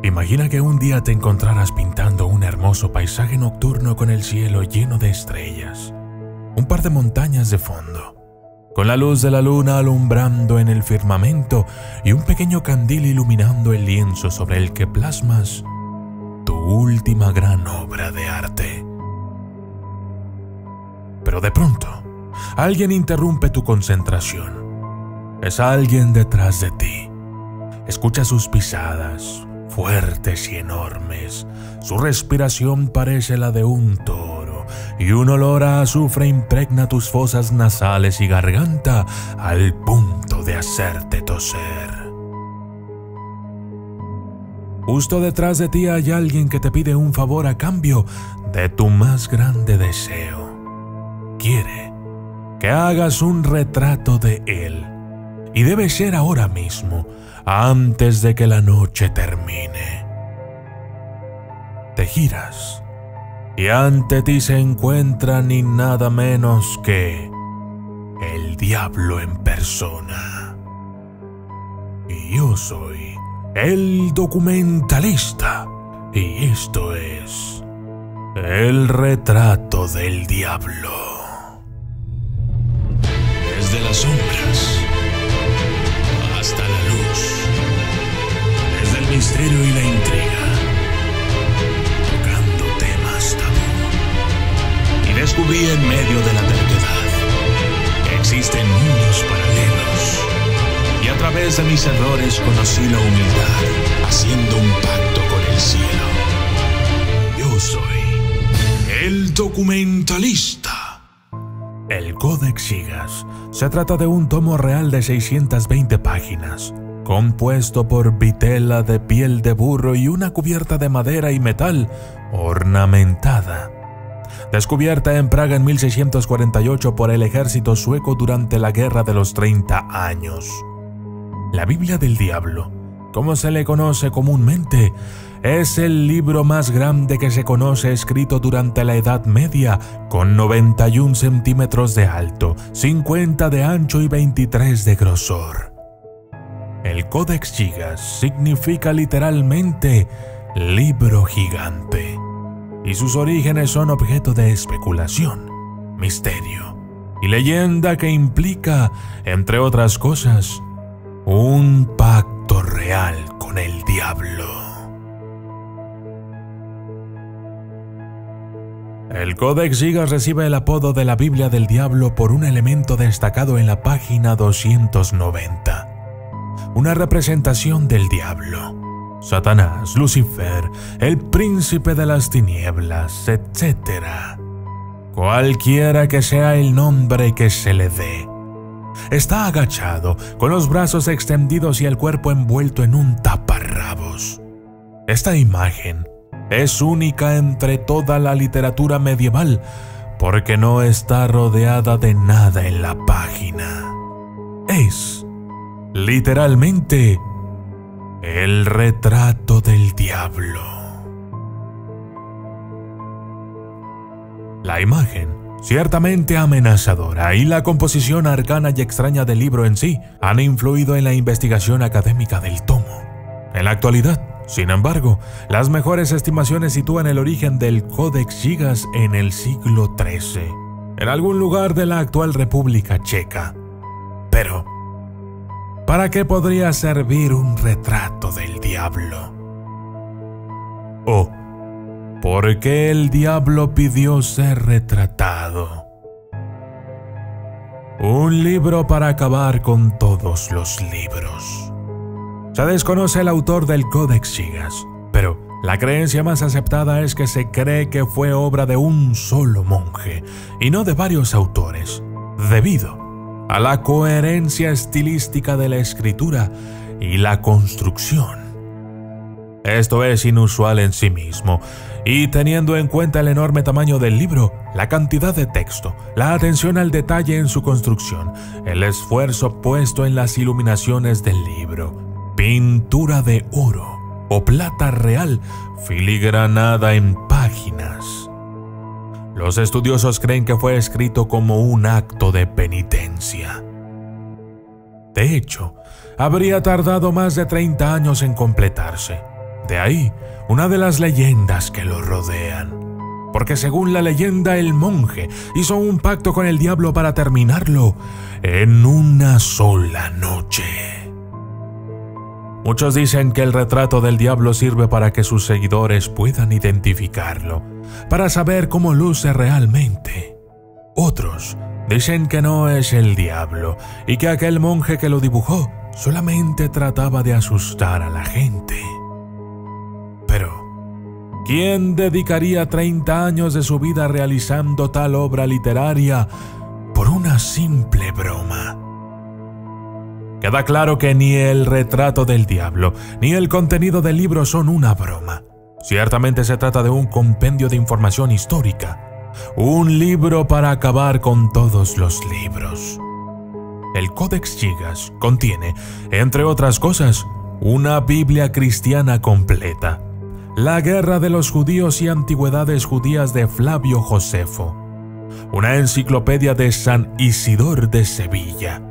Imagina que un día te encontraras pintando un hermoso paisaje nocturno con el cielo lleno de estrellas, un par de montañas de fondo, con la luz de la luna alumbrando en el firmamento y un pequeño candil iluminando el lienzo sobre el que plasmas tu última gran obra de arte. Pero de pronto, alguien interrumpe tu concentración. Es alguien detrás de ti. Escucha sus pisadas, fuertes y enormes. Su respiración parece la de un toro, y un olor a azufre impregna tus fosas nasales y garganta al punto de hacerte toser. Justo detrás de ti hay alguien que te pide un favor a cambio de tu más grande deseo. Quiere que hagas un retrato de él, y debe ser ahora mismo, antes de que la noche termine. Te giras, y ante ti se encuentra ni nada menos que el diablo en persona. Y yo soy el documentalista, y esto es el retrato del diablo. Desde las sombras hasta la luz, desde el misterio y la intriga, tocando temas tabú. Y descubrí en medio de la terquedad que existen mundos paralelos, y a través de mis errores conocí la humildad, haciendo un pacto con el cielo. Yo soy el documentalista. El Codex Gigas se trata de un tomo real de 620 páginas, compuesto por vitela de piel de burro y una cubierta de madera y metal ornamentada. Descubierta en Praga en 1648 por el ejército sueco durante la Guerra de los 30 años. La Biblia del Diablo, como se le conoce comúnmente, es el libro más grande que se conoce escrito durante la Edad Media, con 91 centímetros de alto, 50 de ancho y 23 de grosor. El Codex Gigas significa literalmente libro gigante, y sus orígenes son objeto de especulación, misterio y leyenda que implica, entre otras cosas, un pacto real con el diablo. El Codex Gigas recibe el apodo de la Biblia del Diablo por un elemento destacado en la página 290. Una representación del diablo, Satanás, Lucifer, el príncipe de las tinieblas, etc. Cualquiera que sea el nombre que se le dé. Está agachado, con los brazos extendidos y el cuerpo envuelto en un taparrabos. Esta imagen es única entre toda la literatura medieval porque no está rodeada de nada en la página. Es, literalmente, el retrato del diablo. La imagen, ciertamente amenazadora, y la composición arcana y extraña del libro en sí han influido en la investigación académica del tomo. En la actualidad, sin embargo, las mejores estimaciones sitúan el origen del Codex Gigas en el siglo XIII, en algún lugar de la actual República Checa. Pero, ¿para qué podría servir un retrato del diablo? ¿O por qué el diablo pidió ser retratado? Un libro para acabar con todos los libros. Se desconoce el autor del Codex Gigas, pero la creencia más aceptada es que se cree que fue obra de un solo monje y no de varios autores, debido a la coherencia estilística de la escritura y la construcción. Esto es inusual en sí mismo, y teniendo en cuenta el enorme tamaño del libro, la cantidad de texto, la atención al detalle en su construcción, el esfuerzo puesto en las iluminaciones del libro, pintura de oro o plata real filigranada en páginas. Los estudiosos creen que fue escrito como un acto de penitencia. De hecho, habría tardado más de 30 años en completarse. De ahí una de las leyendas que lo rodean. Porque según la leyenda, el monje hizo un pacto con el diablo para terminarlo en una sola noche. Muchos dicen que el retrato del diablo sirve para que sus seguidores puedan identificarlo, para saber cómo luce realmente. Otros dicen que no es el diablo y que aquel monje que lo dibujó solamente trataba de asustar a la gente. Pero ¿quién dedicaría 30 años de su vida realizando tal obra literaria por una simple broma? Queda claro que ni el retrato del diablo ni el contenido del libro son una broma. Ciertamente se trata de un compendio de información histórica, un libro para acabar con todos los libros. El Codex Gigas contiene, entre otras cosas, una Biblia cristiana completa, la Guerra de los Judíos y Antigüedades Judías de Flavio Josefo, una enciclopedia de San Isidor de Sevilla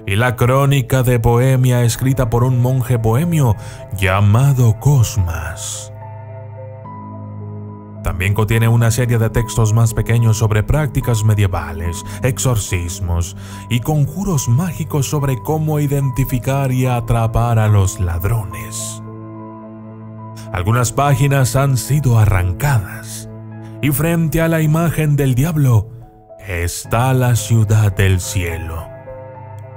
y la Crónica de Bohemia escrita por un monje bohemio llamado Cosmas. También contiene una serie de textos más pequeños sobre prácticas medievales, exorcismos y conjuros mágicos sobre cómo identificar y atrapar a los ladrones. Algunas páginas han sido arrancadas y frente a la imagen del diablo está la ciudad del cielo,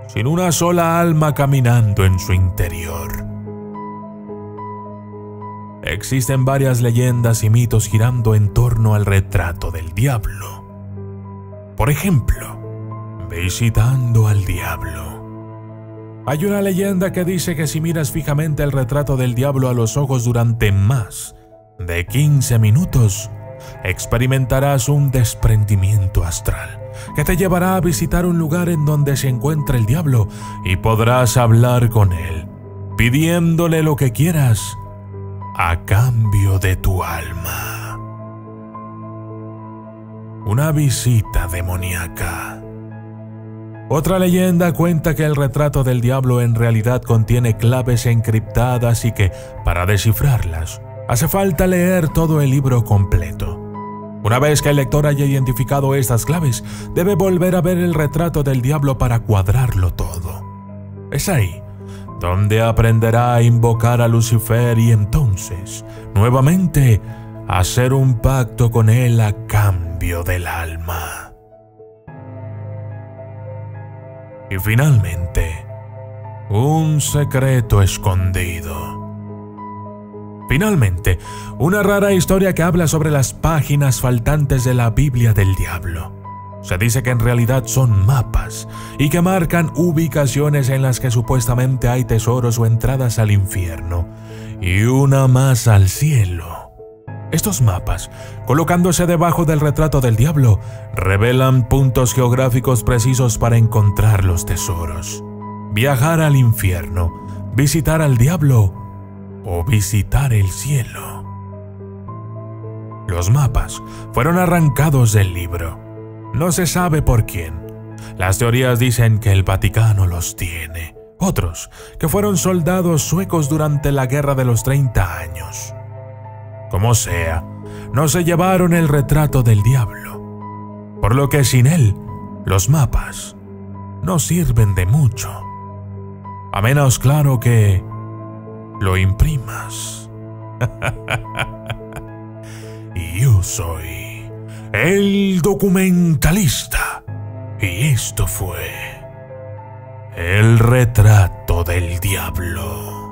sin una sola alma caminando en su interior. Existen varias leyendas y mitos girando en torno al retrato del diablo. Por ejemplo, visitando al diablo. Hay una leyenda que dice que si miras fijamente el retrato del diablo a los ojos durante más de 15 minutos, experimentarás un desprendimiento astral que te llevará a visitar un lugar en donde se encuentra el diablo y podrás hablar con él, pidiéndole lo que quieras a cambio de tu alma. Una visita demoníaca. Otra leyenda cuenta que el retrato del diablo en realidad contiene claves encriptadas y que, para descifrarlas, hace falta leer todo el libro completo. Una vez que el lector haya identificado estas claves, debe volver a ver el retrato del diablo para cuadrarlo todo. Es ahí donde aprenderá a invocar a Lucifer y entonces, nuevamente, hacer un pacto con él a cambio del alma. Y finalmente, un secreto escondido. Finalmente, una rara historia que habla sobre las páginas faltantes de la Biblia del diablo. Se dice que en realidad son mapas y que marcan ubicaciones en las que supuestamente hay tesoros o entradas al infierno y una más al cielo. Estos mapas, colocándose debajo del retrato del diablo, revelan puntos geográficos precisos para encontrar los tesoros, viajar al infierno, visitar al diablo o visitar el cielo. Los mapas fueron arrancados del libro. No se sabe por quién. Las teorías dicen que el Vaticano los tiene. Otros, que fueron soldados suecos durante la Guerra de los 30 años. Como sea, no se llevaron el retrato del diablo. Por lo que sin él, los mapas no sirven de mucho. A menos, claro, que lo imprimas. Y yo soy el documentalista, y esto fue El retrato del diablo.